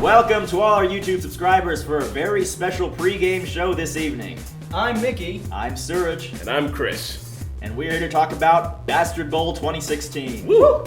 Welcome to all our YouTube subscribers for a very special pregame show this evening. I'm Mickey. I'm Suraj. And I'm Chris. And we're here to talk about Bastard Bowl 2016. Woo!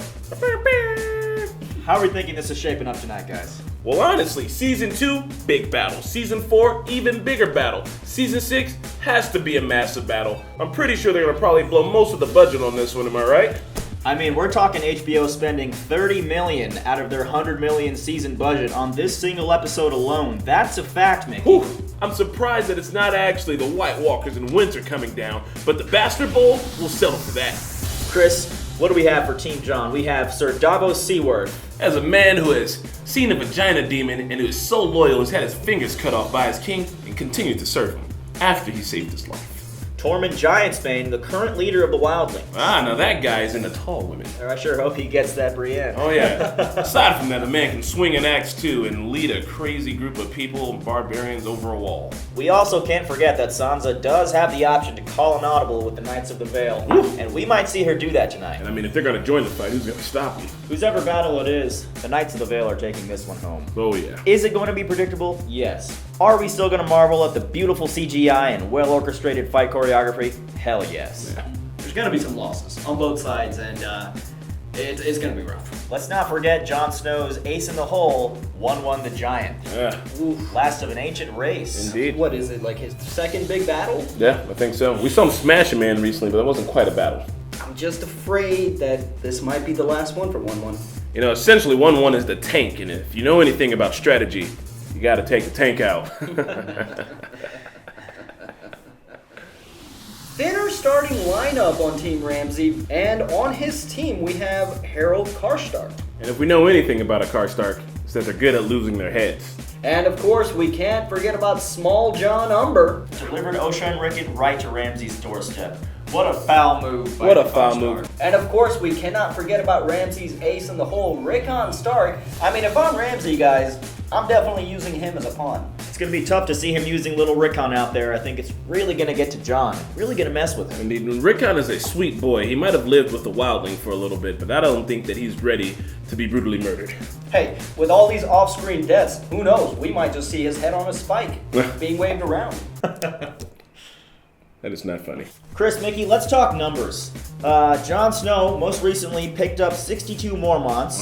How are we thinking this is shaping up tonight, guys? Well, honestly, Season 2, big battle. Season 4, even bigger battle. Season 6 has to be a massive battle. I'm pretty sure they're going to probably blow most of the budget on this one, am I right? I mean, we're talking HBO spending $30 million out of their $100 million season budget on this single episode alone. That's a fact, Mickey. Whew. I'm surprised that it's not actually the White Walkers in winter coming down, but the Bastard Bowl will settle for that. Chris, what do we have for Team John? We have Sir Davos Seaworth. As a man who has seen a vagina demon and who is so loyal has had his fingers cut off by his king and continued to serve him after he saved his life. Tormund Giantsbane, the current leader of the Wildlings. Ah, now that guy is into tall women. I sure hope he gets that Brienne. Oh yeah. Aside from that, the man can swing an axe too and lead a crazy group of people and barbarians over a wall. We also can't forget that Sansa does have the option to call an audible with the Knights of the Vale. And we might see her do that tonight. And I mean, if they're gonna join the fight, who's gonna stop you? Whosever battle it is, the Knights of the Vale are taking this one home. Oh yeah. Is it going to be predictable? Yes. Are we still going to marvel at the beautiful CGI and well-orchestrated fight choreography? Hell yes. Yeah. There's going to be some losses on both sides, and it's going to be rough. Let's not forget Jon Snow's ace in the hole, 1-1 the Giant. Yeah. Oof, last of an ancient race. Indeed. What is it, like his second big battle? Yeah, I think so. We saw him smash a man recently, but that wasn't quite a battle. I'm just afraid that this might be the last one for 1-1. You know, essentially 1-1 is the tank, and if you know anything about strategy, you gotta take the tank out. Thinner starting lineup on Team Ramsay, and on his team we have Harold Karstark. And if we know anything about a Karstark, it's that they're good at losing their heads. And of course, we can't forget about Small John Umber. Delivered Ocean Rickett right to Ramsay's doorstep. What a foul move by What a the foul Karstark. move. And of course, we cannot forget about Ramsay's ace in the hole, Rickon Stark. I mean, if I'm Ramsay, guys, I'm definitely using him as a pawn. It's going to be tough to see him using little Rickon out there. I think it's really going to get to John. Really going to mess with him. Indeed, Rickon is a sweet boy. He might have lived with the wildling for a little bit, but I don't think that he's ready to be brutally murdered. Hey, with all these off-screen deaths, who knows? We might just see his head on a spike being waved around. That is not funny. Chris, Mickey, let's talk numbers. Jon Snow most recently picked up 62 Mormonts,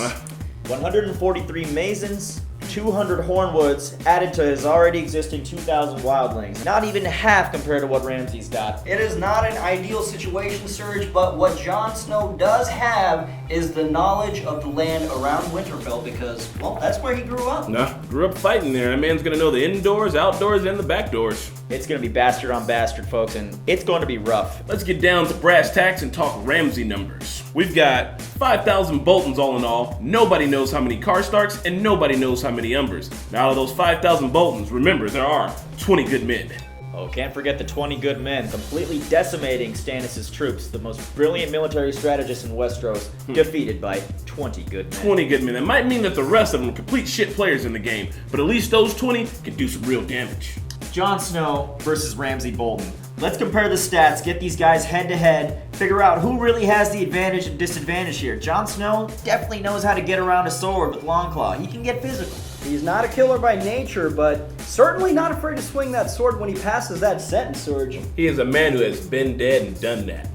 143 Masons, 200 Hornwoods added to his already existing 2,000 Wildlings. Not even half compared to what Ramsay's got. It is not an ideal situation, Surge, but what Jon Snow does have is the knowledge of the land around Winterfell because, well, that's where he grew up. Nah, grew up fighting there. That man's gonna know the indoors, outdoors, and the back doors. It's going to be bastard on bastard, folks, and it's going to be rough. Let's get down to brass tacks and talk Ramsay numbers. We've got 5,000 Boltons all in all. Nobody knows how many Karstarks, and nobody knows how many Umbers. Now, out of those 5,000 Boltons, remember, there are 20 good men. Oh, can't forget the 20 good men, completely decimating Stannis' troops, the most brilliant military strategist in Westeros, defeated by 20 good men. 20 good men. That might mean that the rest of them are complete shit players in the game, but at least those 20 can do some real damage. Jon Snow versus Ramsay Bolton. Let's compare the stats, get these guys head to head, figure out who really has the advantage and disadvantage here. Jon Snow definitely knows how to get around a sword with Longclaw. He can get physical. He's not a killer by nature, but certainly not afraid to swing that sword when he passes that sentence, Surge. He is a man who has been dead and done that.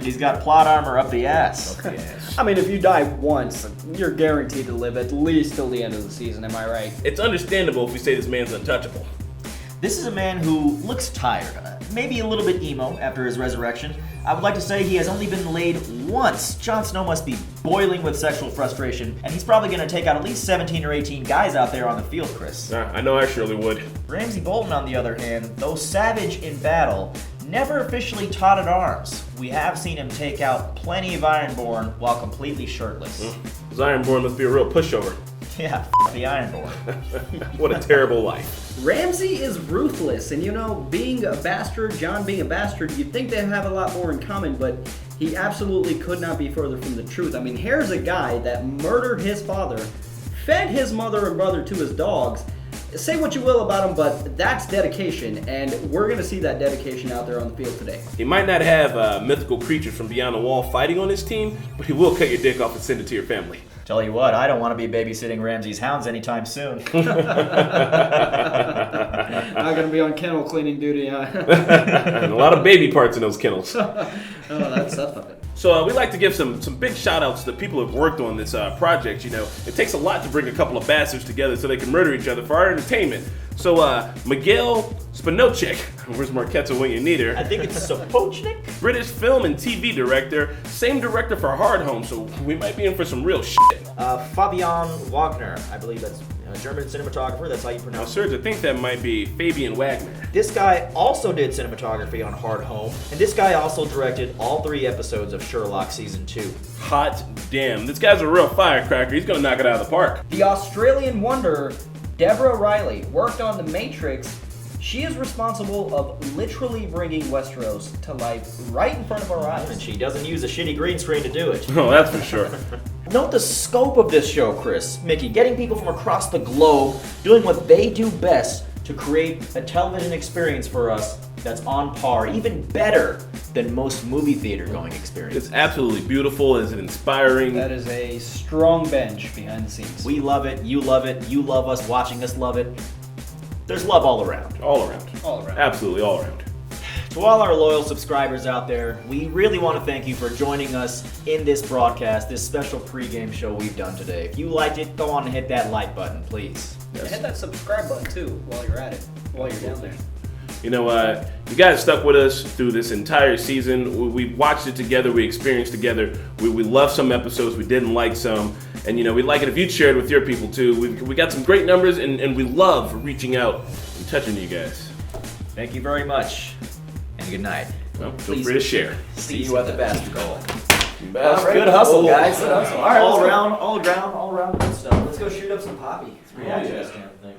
He's got plot armor up the ass. I mean, if you die once, you're guaranteed to live at least till the end of the season, am I right? It's understandable if we say this man's untouchable. This is a man who looks tired, maybe a little bit emo after his resurrection. I would like to say he has only been laid once. Jon Snow must be boiling with sexual frustration, and he's probably going to take out at least 17 or 18 guys out there on the field, Chris. I know I surely would. Ramsay Bolton, on the other hand, though savage in battle, never officially taught at arms. We have seen him take out plenty of Ironborn while completely shirtless. His Ironborn must be a real pushover. Yeah, the Ironborn. What a terrible life. Ramsay is ruthless, and you know, being a bastard, Jon being a bastard, you'd think they have a lot more in common, but he absolutely could not be further from the truth. I mean, here's a guy that murdered his father, fed his mother and brother to his dogs. Say what you will about him, but that's dedication, and we're going to see that dedication out there on the field today. He might not have mythical creatures from beyond the wall fighting on his team, but he will cut your dick off and send it to your family. Tell you what, I don't want to be babysitting Ramsay's hounds anytime soon. Not gonna be on kennel cleaning duty, huh? And a lot of baby parts in those kennels. Oh, that's not it. So we like to give some big shout outs to the people who have worked on this project. You know, it takes a lot to bring a couple of bastards together so they can murder each other for our entertainment. So Miguel Spinocek, where's Marquetta when you need her? I think it's Sopochnik. British film and TV director, same director for Hard Home, so we might be in for some real shit. Fabian Wagner, I believe that's a German cinematographer. That's how you Now, pronounce it. Serge, I think that might be Fabian Wagner. This guy also did cinematography on Hard Home, and this guy also directed all 3 episodes of Sherlock Season 2. Hot damn, this guy's a real firecracker. He's gonna knock it out of the park. The Australian wonder, Deborah Riley, worked on The Matrix. She is responsible of literally bringing Westeros to life right in front of our And eyes. she doesn't use a shitty green screen to do it. Oh, that's for sure. Note the scope of this show, Chris. Mickey, getting people from across the globe doing what they do best to create a television experience for us that's on par, even better than most movie theater going experiences. It's absolutely beautiful. It's inspiring. That is a strong bench behind the scenes. We love it, you love us, watching us love it. There's love all around. All around. All around. Absolutely all around. To all our loyal subscribers out there, we really want to thank you for joining us in this broadcast, this special pregame show we've done today. If you liked it, go on and hit that like button, please. And hit that subscribe button too while you're at it, while you're down there. You know, you guys stuck with us through this entire season. We watched it together. We experienced together. We loved some episodes. We didn't like some. And, you know, we'd like it if you'd share it with your people, too. We got some great numbers, and we love reaching out and touching you guys. Thank you very much, and good night. Well, feel free to share. See you at the bastard goal. Bastard Good hustle, goal. guys. Good hustle. All right, all let's go. around good stuff. Let's go shoot up some poppy. Let's react to this damn thing.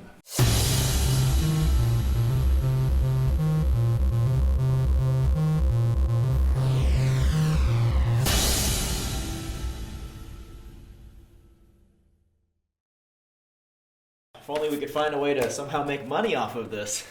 If only we could find a way to somehow make money off of this.